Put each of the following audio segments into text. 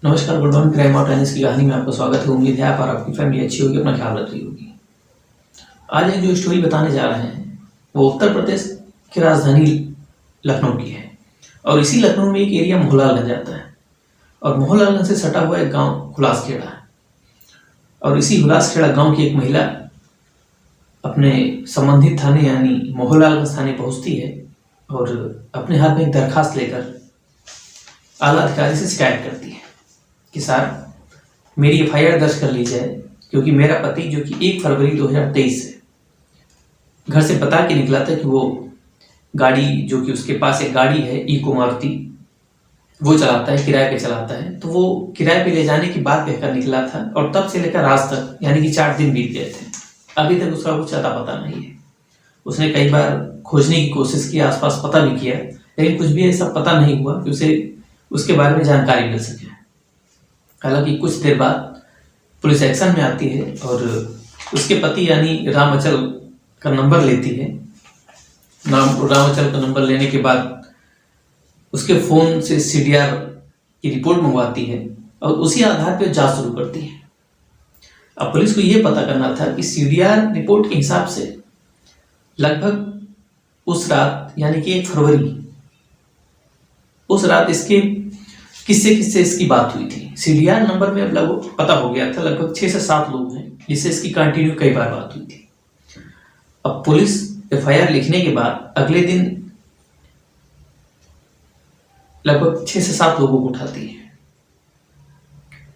नमस्कार, good morning. Crime और tennis की कहानी में आपका स्वागत है। उम्मीद है आप और आपकी फैमिली अच्छी होगी, अपना ख्याल रख रही होगी। आज हम जो स्टोरी बताने जा रहे हैं वो उत्तर प्रदेश की राजधानी लखनऊ की है। और इसी लखनऊ में एक एरिया मोहनलालगंज आता है और मोहनलालगंज से सटा हुआ एक गांव हुलासखेड़ा है। और इसी हुलासखेड़ा गांव की एक महिला अपने संबंधित थाने यानी मोहनलालगंज थाने पहुंचती है और अपने हाथ में एक दरखास्त लेकर आला अधिकारी से शिकायत करती है कि सर, मेरी एफआईआर दर्ज कर ली जाए, क्योंकि मेरा पति जो कि 1 फरवरी 2023 से घर से बता के निकला था कि वो गाड़ी, जो कि उसके पास एक गाड़ी है इको मारुति, वो चलाता है, किराए पे चलाता है। तो वो किराए पे ले जाने की बात कहकर निकला था और तब से लेकर आज तक यानी कि 4 दिन बीत गए थे, अभी तक उसका कुछ अता पता नहीं है। उसने कई बार खोजने की कोशिश की, आसपास पता भी किया, लेकिन कुछ भी ऐसा पता नहीं हुआ कि उसे उसके बारे में जानकारी मिल सके। हालांकि कुछ देर बाद पुलिस एक्शन में आती है और उसके पति यानी राम अचल का नंबर लेती है। राम अचल का नंबर लेने के बाद उसके फ़ोन से सीडीआर की रिपोर्ट मंगवाती है और उसी आधार पर जांच शुरू करती है। अब पुलिस को यह पता करना था कि सीडीआर रिपोर्ट के हिसाब से लगभग उस रात यानी कि 1 फरवरी, उस रात इसके किससे इसकी बात हुई थी। सीडीआर नंबर में अब लगभग पता हो गया था लगभग 6 से 7 लोग हैं जिससे इसकी कंटिन्यू कई बार बात हुई थी। अब पुलिस एफआईआर लिखने के बाद अगले दिन लगभग 6 से 7 लोगों को उठाती है,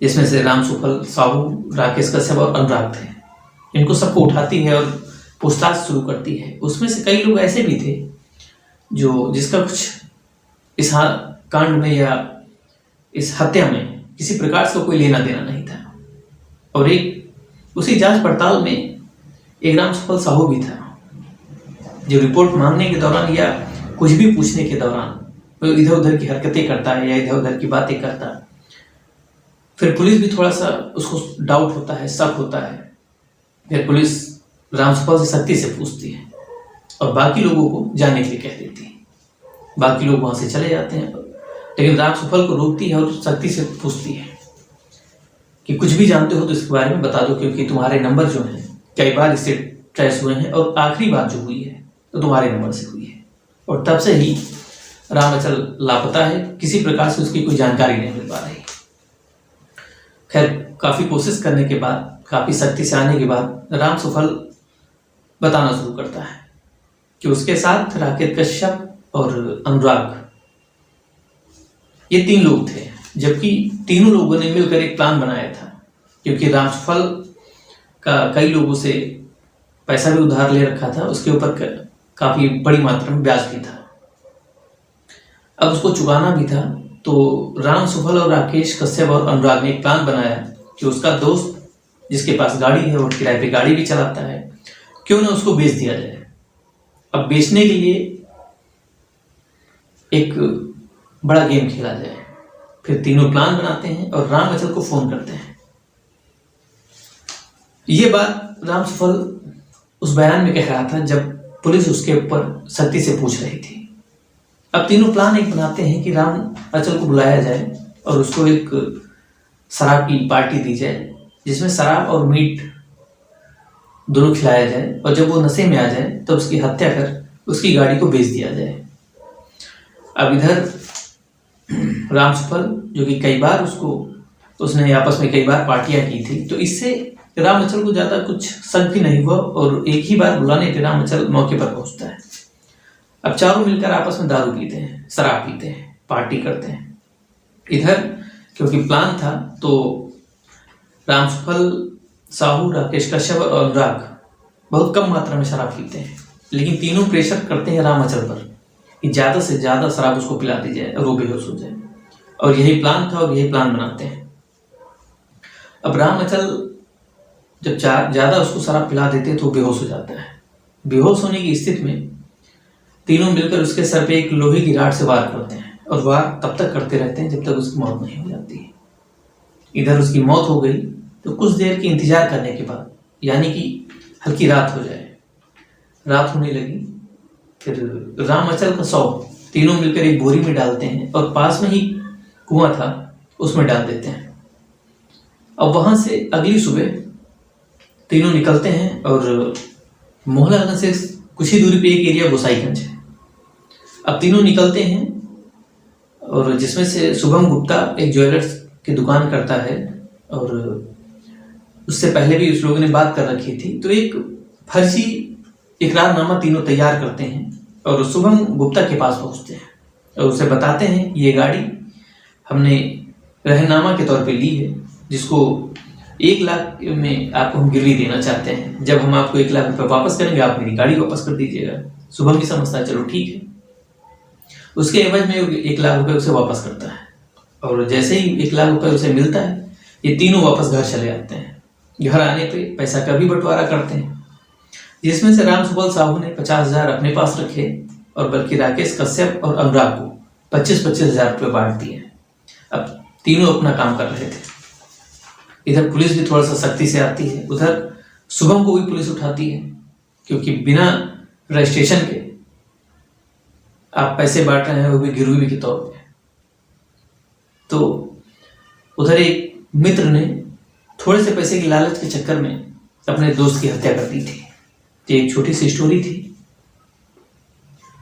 जिसमें से राम सुफल, साहू, राकेश कश्यप और अनुराग थे। इनको सबको उठाती है और पूछताछ शुरू करती है। उसमें से कई लोग ऐसे भी थे जिसका कुछ इस कांड में या इस हत्या में किसी प्रकार से कोई लेना देना नहीं था। और एक उसी जांच पड़ताल में एक राम सुफल साहू भी था, जो रिपोर्ट मांगने के दौरान या कुछ भी पूछने के दौरान वो इधर उधर की हरकतें करता है या इधर उधर की बातें करता है। फिर पुलिस भी थोड़ा सा उसको डाउट होता है, शक होता है। फिर पुलिस राम सुफल से सख्ती से पूछती है और बाकी लोगों को जाने के लिए कह देती है। बाकी लोग वहां से चले जाते हैं, लेकिन राम सुफल को रोकती है और सख्ती से पूछती है कि कुछ भी जानते हो तो इसके बारे में बता दो, क्योंकि तुम्हारे नंबर जो हैं कई बार इससे ट्रेस हुए हैं और आखिरी बात जो हुई है तो तुम्हारे नंबर से हुई है। और तब से ही राम अचल लापता है, किसी प्रकार से उसकी कोई जानकारी नहीं मिल पा रही। खैर, काफी कोशिश करने के बाद, काफी सख्ती से आने के बाद राम सुफल बताना शुरू करता है कि उसके साथ राकेश कश्यप और अनुराग, ये 3 लोग थे, जबकि तीनों लोगों ने मिलकर एक प्लान बनाया था। क्योंकि राम सुफल का कई लोगों से पैसा भी उधार ले रखा था, उसके ऊपर काफी बड़ी मात्रा में ब्याज भी था, अब उसको चुकाना भी था। तो राम सुफल और राकेश कश्यप और अनुराग ने एक प्लान बनाया कि उसका दोस्त जिसके पास गाड़ी है और किराए पे गाड़ी भी चलाता है, क्यों ना उसको बेच दिया जाए। अब बेचने के लिए एक बड़ा गेम खेला जाए। फिर तीनों प्लान बनाते हैं और राम अचल को फोन करते हैं। ये बात राम सुफल उस बयान में कह रहा था जब पुलिस उसके ऊपर सख्ती से पूछ रही थी। अब तीनों प्लान एक बनाते हैं कि राम अचल को बुलाया जाए और उसको एक शराब की पार्टी दी जाए, जिसमें शराब और मीट दोनों खिलाया जाए, और जब वो नशे में आ जाए तब उसकी हत्या कर उसकी गाड़ी को बेच दिया जाए। अब इधर राम सुफल, जो कि कई बार उसने आपस में कई बार पार्टियां की थी, तो इससे राम अचल को ज्यादा कुछ शक भी नहीं हुआ और एक ही बार बुलाने पे राम अचल मौके पर पहुंचता है। अब चारों मिलकर आपस में दारू पीते हैं, शराब पीते हैं, पार्टी करते हैं। इधर क्योंकि प्लान था तो राम सुफल, साहू, राकेश कश्यप और अनुराग बहुत कम मात्रा में शराब पीते हैं, लेकिन तीनों प्रेशर करते हैं राम अचल पर कि ज्यादा से ज्यादा शराब उसको पिला दी जाए और वो बेहोश हो जाए। और यही प्लान था और यही प्लान बनाते हैं। अब राम अचल जब ज्यादा उसको शराब पिला देते हैं तो बेहोश हो जाता है। बेहोश होने की स्थिति में तीनों मिलकर उसके सर पे एक लोहे की राड से वार करते हैं और वार तब तक करते रहते हैं जब तक उसकी मौत नहीं हो जाती। इधर उसकी मौत हो गई तो कुछ देर की इंतजार करने के बाद, यानी कि हल्की रात हो जाए, रात होने लगी, फिर राम अचल का शव तीनों मिलकर एक बोरी में डालते हैं और पास में ही कुआं था, उसमें डाल देते हैं। अब वहाँ से अगली सुबह तीनों निकलते हैं और मोहल्ला से कुछ ही दूरी पे एक एरिया गोसाईगंज है। अब तीनों निकलते हैं और जिसमें से शुभम गुप्ता एक ज्वेलर्स की दुकान करता है और उससे पहले भी उस लोगों ने बात कर रखी थी। तो एक फर्जी इकरारनामा तीनों तैयार करते हैं और शुभम गुप्ता के पास पहुंचते हैं और उसे बताते हैं ये गाड़ी हमने रहनामा के तौर पे ली है, जिसको 1 लाख में आपको हम गिरवी देना चाहते हैं। जब हम आपको 1 लाख रुपए वापस करेंगे आप मेरी गाड़ी वापस कर दीजिएगा। शुभम भी समझता है चलो ठीक है। उसके एवज में 1 लाख रुपए उसे वापस करता है और जैसे ही 1 लाख रुपए उसे मिलता है ये तीनों वापस घर चले जाते हैं। घर आने पे पैसा का भी बंटवारा करते हैं, जिसमें से राम सुफल साहू ने 50,000 अपने पास रखे और बल्कि राकेश कश्यप और अनुराग को 25-25 हजार रुपये बांट दिए। अब तीनों अपना काम कर रहे थे। इधर पुलिस भी थोड़ा सा सख्ती से आती है, उधर शुभम को भी पुलिस उठाती है क्योंकि बिना रजिस्ट्रेशन के आप पैसे बांट रहे हैं, वो भी गिरवी के तौर पे। तो उधर एक मित्र ने थोड़े से पैसे की लालच के चक्कर में अपने दोस्त की हत्या कर दी थी। ये एक छोटी सी स्टोरी थी।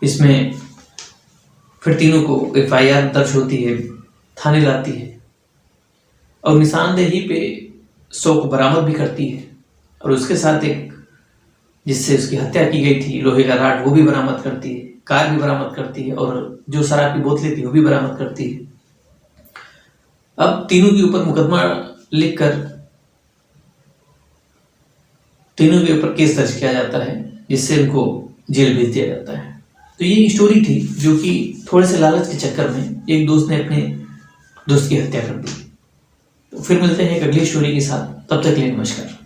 इसमें फिर तीनों को FIR दर्ज होती है, थाने लाती है और निशानदेही पे 100 को बरामद भी करती है और उसके साथ एक जिससे उसकी हत्या की गई थी लोहे का राड वो भी बरामद करती है, कार भी बरामद करती है और जो शराब की बोतलें थी वो भी बरामद करती है। अब तीनों के ऊपर मुकदमा लिखकर तीनों के ऊपर केस दर्ज किया जाता है, जिससे उनको जेल भेज दिया जाता है। तो ये स्टोरी थी जो कि थोड़े से लालच के चक्कर में एक दोस्त ने अपने दोस्त की हत्या कर दी। तो फिर मिलते हैं एक अगली स्टोरी के साथ, तब तक के लिए नमस्कार।